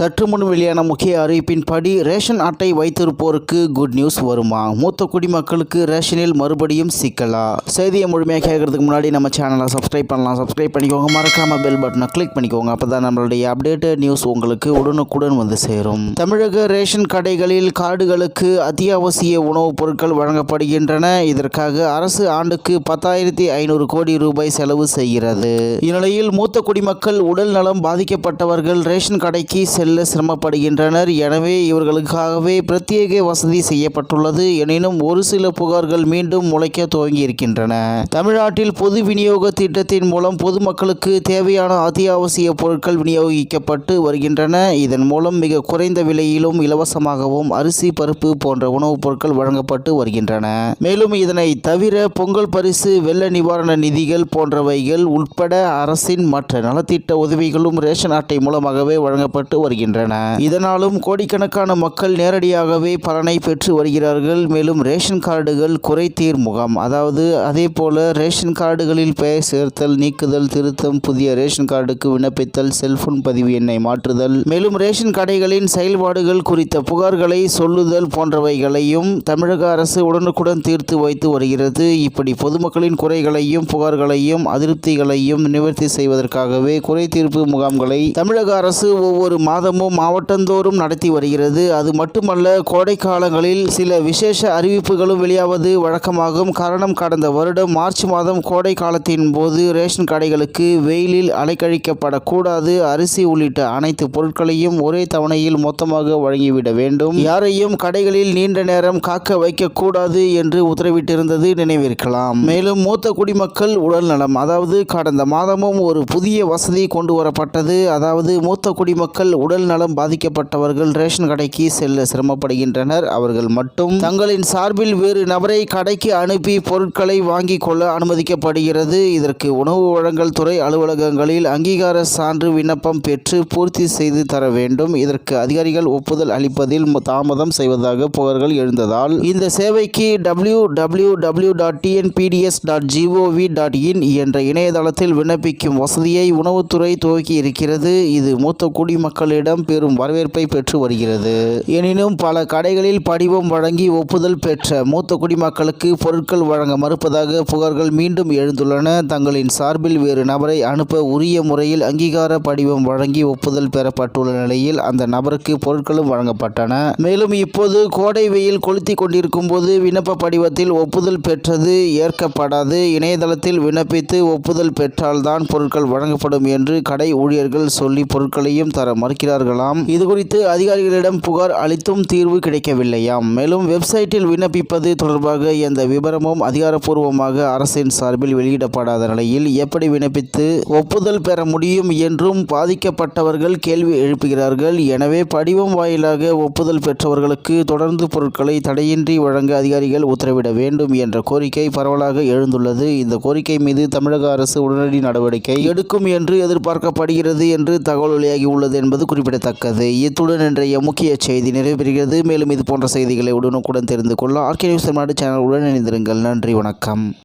சற்று முன் வெளியான முக்கிய அறிவிப்பின்படி ரேஷன் அட்டை வைத்திருப்போருக்கு குட் நியூஸ் வருமா? மூத்த குடிமக்களுக்கு ரேஷனில் மறுபடியும் சிக்கலா? செய்தியை முழுமையாக கேட்கறதுக்கு முன்னாடி நம்ம சேனலை சப்ஸ்கிரைப் பண்ணலாம். சப்ஸ்கிரைப் பண்ணிக்கோங்க. மறக்காம பெல் பட்டனை கிளிக் பண்ணிக்கோங்க. அப்பதான் நம்மளுடைய அப்டேட்டட் நியூஸ் உங்களுக்கு உடனுக்குடன் வந்து சேரும். தமிழக ரேஷன் கடைகளில் கார்டுகளுக்கு அத்தியாவசிய உணவுப் பொருட்கள் வழங்கப்படுகின்றன. இதற்காக அரசு ஆண்டுக்கு 10,500 கோடி ரூபாய் செலவு செய்கிறது. இந்நிலையில் மூத்த குடிமக்கள் உடல் நலம் பாதிக்கப்பட்டவர்கள் ரேஷன் கடைக்கு செல்ல சிரமப்படுகின்றனர். எனவே இவர்களுக்காகவே பிரத்யேக வசதி செய்யப்பட்டுள்ளது. எனினும் ஒரு சில புகார்கள் மீண்டும் முளைக்க துவங்கி இருக்கின்றன. தமிழ்நாட்டில் பொது விநியோக திட்டத்தின் மூலம் பொதுமக்களுக்கு தேவையான அத்தியாவசிய பொருட்கள் விநியோகிக்கப்பட்டு வருகின்றன. இதன் மூலம் மிக குறைந்த விலையிலும் இலவசமாகவும் அரிசி, பருப்பு போன்ற உணவுப் பொருட்கள் வழங்கப்பட்டு வருகின்றன. மேலும் இதனை தவிர பொங்கல் பரிசு, வெள்ள நிவாரண நிதிகள் போன்றவைகள் உட்பட அரசின் மற்ற நலத்திட்ட உதவிகளும் ரேஷன் அட்டை மூலமாகவே வழங்கப்பட்டு வருகின்றன. இதனாலும் கோடிக்கணக்கான மக்கள் நேரடியாகவே பலனை பெற்று வருகிறார்கள். மேலும் ரேஷன் கார்டுகள் குறைதீர் முகாம், அதாவது அதே போல ரேஷன் கார்டுகளில் பெயர் சேர்த்தல், நீக்குதல், திருத்தம், புதிய ரேஷன் கார்டுக்கு விண்ணப்பித்தல், செல்போன் பதிவு எண்ணை மாற்றுதல், மேலும் ரேஷன் கடைகளின் செயல்பாடுகள் குறித்த புகார்களை சொல்லுதல் போன்றவைகளையும் தமிழக அரசு உடனுக்குடன் தீர்த்து வைத்து வருகிறது. இப்படி பொதுமக்களின் குறைகளையும் புகார்களையும் அதிருப்திகளையும் நிவர்த்தி செய்வதற்காகவே குறை தீர்ப்பு முகாம்களை தமிழக அரசு ஒவ்வொரு மாதமும் மாவட்டந்தோறும் நடத்தி வருகிறது. அது மட்டுமல்ல, கோடை காலங்களில் சில விசேஷ அறிவிப்புகளும் வெளியாவது வழக்கமாகும். காரணம், கடந்த வருடம் மார்ச் மாதம் கோடை காலத்தின் போது ரேஷன் கடைகளுக்கு வெயிலில் அலைக்கழிக்கப்படக்கூடாது, அரிசி உள்ளிட்ட அனைத்து பொருட்களையும் ஒரே தவணையில் மொத்தமாக வழங்கிவிட வேண்டும், யாரையும் கடைகளில் நீண்ட நேரம் காக்க வைக்கக்கூடாது என்று உத்தரவிட்டிருந்தது நினைவிருக்கலாம். மேலும் மூத்த குடிமக்கள் உடல் நலம், அதாவது கடந்த மாதமும் ஒரு புதிய வசதி கொண்டு வரப்பட்டது. அதாவது மூத்த குடிமக்கள் உடல் நலம் பாதிக்கப்பட்டவர்கள் ரேஷன் கடைக்கு செல்ல சிரமப்படுகின்றனர். அவர்கள் மட்டும் தங்களின் சார்பில் வேறு நபரை கடைக்கு அனுப்பி பொருட்களை வாங்கிக் கொள்ள அனுமதிக்கப்படுகிறது. இதற்கு உணவு வழங்கல் துறை அலுவலகங்களில் அங்கீகார சான்று விண்ணப்பம் பெற்று பூர்த்தி செய்து தர வேண்டும். இதற்கு அதிகாரிகள் ஒப்புதல் அளிப்பதில் தாமதம் செய்வதாக புகார்கள் எழுந்ததால் இந்த சேவைக்கு www.tnpds.gov.in என்ற இணையதளத்தில் விண்ணப்பிக்கும் வசதியை உணவுத்துறை துவக்கி இருக்கிறது. இது மூத்த குடிமக்களிடம் பெரும் வரவேற்பை பெற்று வருகிறது. எனினும் பல கடைகளில் படிவம் வழங்கி ஒப்புதல் பெற்ற மூத்த குடிமக்களுக்கு பொருட்கள் வழங்க மறுப்பதாக புகார்கள் மீண்டும் எழுந்துள்ளன. தங்களின் சார்பில் வேறு நபரை அனுப்ப உரிய முறையில் அங்கீகார படிவம் வழங்கி ஒப்புதல் பெறப்பட்டுள்ள நிலையில் அந்த நபருக்கு பொருட்களும் வழங்கப்பட்டன. மேலும் இப்போது கோடை வெயில் கொளுத்தி கொண்டிருக்கும் போது விண்ணப்ப படிவத்தில் ஒப்புதல் பெற்றது ஏற்கப்படாது. இணையதளத்தில் விண்ணப்பித்து ஒப்புதல் பெற்றால்தான் பொருட்கள் வழங்கப்படும் என்று கடை ஊழியர்கள் சொல்லி பொருட்களையும் தர மறுக்கிறார்களாம். இதுகுறித்து அதிகாரிகளிடம் புகார் அளித்தும் தீர்வு கிடைக்கவில்லையாம். மேலும் வெப்சைட்டில் விண்ணப்பிப்பது தொடர்பாக எந்த விபரமும் அதிகாரப்பூர்வமாக அரசின் சார்பில் வெளியிடப்படாத நிலையில் எப்படி விண்ணப்பித்து ஒப்புதல் பெற முடியும் என்றும் பாதிக்கப்பட்டவர்கள் கேள்வி எழுப்புகிறார்கள். எனவே படிவம் வாயிலாக ஒப்புதல் பெற்றவர்களுக்கு தொடர்ந்து பொருட்களை தடையின்றி வழங்க அதிகாரிகள் உத்தரவிட வேண்டும் என்ற கோரிக்கை பரவலாக எழுந்துள்ளது. இந்த கோரிக்கை மீது தமிழக அரசு உடனடி நடவடிக்கை எடுக்கும் என்று எதிர்பார்க்கப்படுகிறது என்று தகவல் வெளியாகி உள்ளது என்பது குறிப்பிடத்தக்கது. இத்துடன் இன்றைய முக்கிய செய்தி நிறைவேறுகிறது. மேலும் இது போன்ற செய்திகளை உடனுக்குடன் தெரிந்து கொள்ள ஆர்கே நியூஸ் தமிழ்நாடு சேனல் உடன் இணைந்திருங்கள். நன்றி, வணக்கம்.